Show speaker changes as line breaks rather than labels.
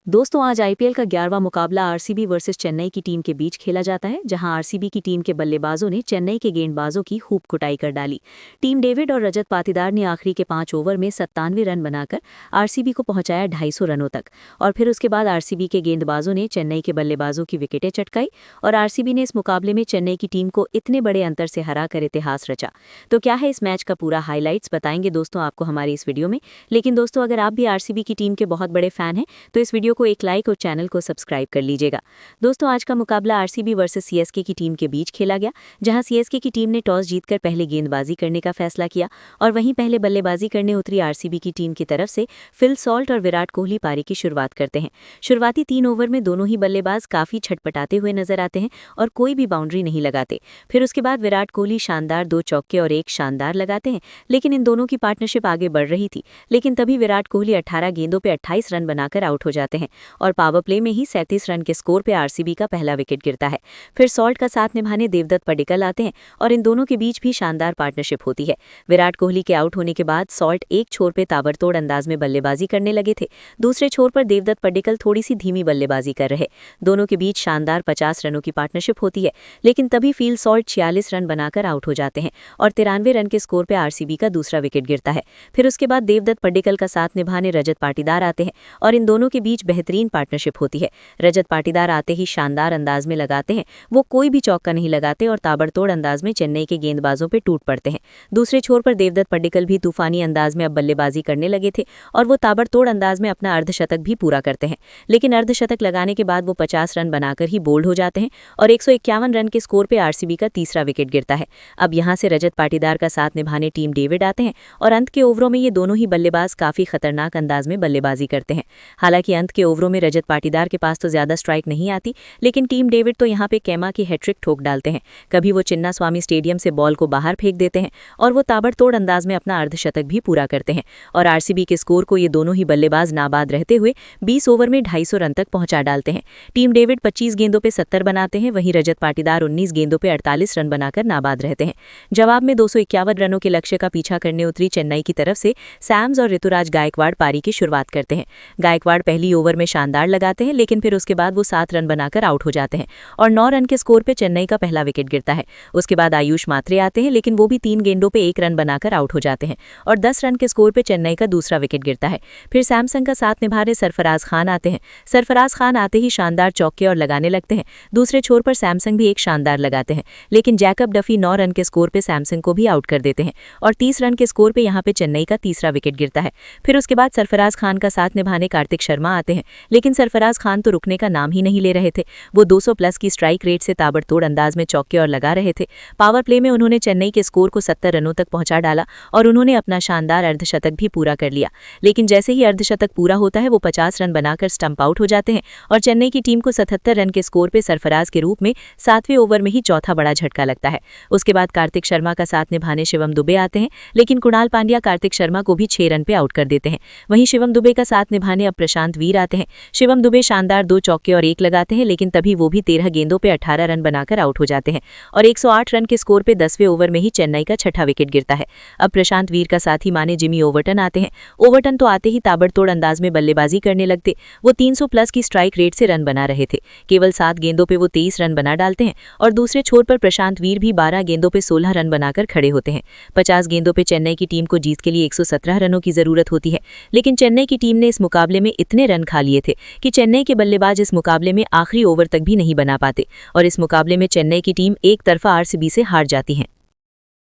दोस्तों आज आईपीएल का 11वां मुकाबला आरसीबी वर्सेस चेन्नई की टीम के बीच खेला जाता है, जहां आरसीबी की टीम के बल्लेबाजों ने चेन्नई के गेंदबाजों की खूब कुटाई कर डाली। टीम डेविड और रजत पाटीदार ने आखिरी के 5 ओवर में 97 रन बनाकर आरसीबी को पहुंचाया 250 रनों तक, और फिर उसके बाद आरसीबी के गेंदबाजों ने चेन्नई के बल्लेबाजों की विकेटें चटकाई और आरसीबी ने इस मुकाबले में चेन्नई की टीम को इतने बड़े अंतर से हराकर इतिहास रचा। तो क्या है इस मैच का पूरा हाईलाइट्स बताएंगे दोस्तों आपको हमारी इस वीडियो में। लेकिन दोस्तों अगर आप भी आरसीबी की टीम के बहुत बड़े फैन हैं तो इस वीडियो को एक लाइक और चैनल को सब्सक्राइब कर लीजिएगा। दोस्तों आज का मुकाबला आरसीबी वर्सेस सीएसके की टीम के बीच खेला गया, जहां सीएसके की टीम ने टॉस जीतकर पहले गेंदबाजी करने का फैसला किया और वहीं पहले बल्लेबाजी करने उतरी आरसीबी की टीम की तरफ से फिल सॉल्ट और विराट कोहली पारी की शुरुआत करते हैं। शुरुआती 3 ओवर में दोनों ही बल्लेबाज काफी छटपटाते हुए नजर आते हैं और कोई भी बाउंड्री नहीं लगाते। फिर उसके बाद विराट कोहली शानदार 2 चौके और 1 शानदार लगाते हैं, लेकिन इन दोनों की पार्टनरशिप आगे बढ़ रही थी। लेकिन तभी विराट कोहली 18 गेंदों पर 28 रन बनाकर आउट हो जाते हैं और पावर प्ले में ही 37 रन के स्कोर पे आरसीबी का पहला विकेट गिरता है। फिर सॉल्ट का साथ निभाने देवदत्त पडिक्कल आते हैं और इन दोनों के बीच भी शानदार पार्टनरशिप होती है। विराट कोहली के आउट होने के बाद सॉल्ट एक छोर पे ताबड़तोड़ अंदाज में बल्लेबाजी करने लगे थे, दूसरे छोर पर देवदत्त पडिक्कल थोड़ी सी धीमी बल्लेबाजी कर रहे। दोनों के बीच शानदार 50 रनों की पार्टनरशिप होती है, लेकिन तभी फील्ड सॉल्ट 46 रन बनाकर आउट हो जाते हैं और 93 रन के स्कोर पर आरसीबी का दूसरा विकेट गिरता है। फिर उसके बाद देवदत्त पडिक्कल का साथ निभाने रजत पाटीदार आते हैं और इन दोनों के बीच बेहतरीन पार्टनरशिप होती है। रजत पाटीदार आते ही शानदार अंदाज में लगाते हैं, वो कोई भी चौका नहीं लगाते और ताबड़तोड़ अंदाज में चेन्नई के गेंदबाजों पे टूट पड़ते हैं। दूसरे छोर पर देवदत्त पडिक्कल भी तूफानी अंदाज में अब बल्लेबाजी करने लगे थे और वो ताबड़तोड़ अंदाज में अपना अर्धशतक भी पूरा करते हैं। लेकिन अर्धशतक लगाने के बाद वो 50 रन बनाकर ही बोल्ड हो जाते हैं और 151 रन के स्कोर पर आरसीबी का तीसरा विकेट गिरता है। अब यहाँ से रजत पाटीदार का साथ निभाने टीम डेविड आते हैं और अंत के ओवरों में ये दोनों ही बल्लेबाज काफी खतरनाक अंदाज में बल्लेबाजी करते हैं। हालांकि अंत के ओवरों में रजत पाटीदार के पास तो ज्यादा स्ट्राइक नहीं आती, लेकिन टीम डेविड तो यहाँ पे कैमा की हैट्रिक ठोक डालते हैं। कभी वो चिन्नास्वामी स्टेडियम से बॉल को बाहर फेंक देते हैं और वो ताबड़तोड़ अंदाज में अपना अर्धशतक भी पूरा करते हैं और आरसीबी के स्कोर को ये दोनों ही बल्लेबाज नाबाद रहते हुए 20 ओवर में 250 रन तक पहुंचा डालते हैं। टीम डेविड 25 गेंदों पे 70 बनाते हैं, वहीं रजत पाटीदार 19 गेंदों पे 48 रन बनाकर नाबाद रहते हैं। जवाब में 251 रनों के लक्ष्य का पीछा करने उतरी चेन्नई की तरफ से सैम्स और ऋतुराज गायकवाड़ पारी की शुरुआत करते हैं। गायकवाड़ पहली ओवर में शानदार लगाते हैं, लेकिन फिर उसके बाद वो 7 रन बनाकर आउट हो जाते हैं और 9 रन के स्कोर पे चेन्नई का पहला विकेट गिरता है। उसके बाद आयुष मात्रे आते हैं, लेकिन वो भी 3 गेंदों पे 1 रन बनाकर आउट हो जाते हैं और 10 रन के स्कोर पे चेन्नई का दूसरा विकेट गिरता है। फिर सैमसंग का साथ निभा रहे सरफराज खान आते हैं। सरफराज खान आते ही शानदार चौके और लगाने लगते हैं। दूसरे छोर पर सैमसंग भी एक शानदार लगाते हैं, लेकिन जैकब डफी 9 रन के स्कोर पे सैमसंग को भी आउट कर देते हैं और 30 रन के स्कोर पे यहाँ पे चेन्नई का तीसरा विकेट गिरता है। फिर उसके बाद सरफराज खान का साथ निभाने कार्तिक शर्मा आते हैं, लेकिन सरफराज खान तो रुकने का नाम ही नहीं ले रहे थे। वो 200 प्लस की स्ट्राइक रेट से ताबड़तोड़ अंदाज में चौके और लगा रहे थे। पावर प्ले में उन्होंने चेन्नई के स्कोर को 70 रनों तक पहुंचा डाला और उन्होंने अपना शानदार अर्धशतक भी पूरा कर लिया। लेकिन जैसे ही अर्धशतक पूरा होता है वो 50 रन बनाकर स्टंप आउट हो जाते हैं और चेन्नई की टीम को 77 रन के स्कोर पे सरफराज के रूप में 7वें ओवर में ही चौथा बड़ा झटका लगता है। उसके बाद कार्तिक शर्मा का साथ निभाने शिवम दुबे आते हैं, लेकिन कुणाल पांड्या कार्तिक शर्मा को भी 6 रन पे आउट कर देते हैं। वहीं शिवम दुबे का साथ निभाने अब प्रशांत वीर आते हैं। शिवम दुबे शानदार 2 चौके और 1 लगाते हैं, लेकिन तभी वो भी 13 गेंदों पे 18 रन बनाकर आउट हो जाते हैं और 108 रन के स्कोर पे 10वें ओवर में ही चेन्नई का छठा विकेट गिरता है। अब प्रशांत वीर का साथी माने जिमी ओवर्टन आते हैं। ओवर्टन तो आते ही ताबड़तोड़ अंदाज में बल्लेबाजी करने लगते। वो 300 प्लस की स्ट्राइक रेट से रन बना रहे थे। केवल 7 गेंदों पे वो 23 रन बना डालते हैं और दूसरे छोर पर प्रशांत वीर भी 12 गेंदों पे 16 रन बनाकर खड़े होते हैं। 50 गेंदों पे चेन्नई की टीम को जीत के लिए 117 रनों की जरूरत होती है, लेकिन चेन्नई की टीम ने इस मुकाबले में इतने रन खा लिए थे कि चेन्नई के बल्लेबाज इस मुकाबले में आखिरी ओवर तक भी नहीं बना पाते और इस मुकाबले में चेन्नई की टीम एक तरफा आरसीबी से हार जाती है।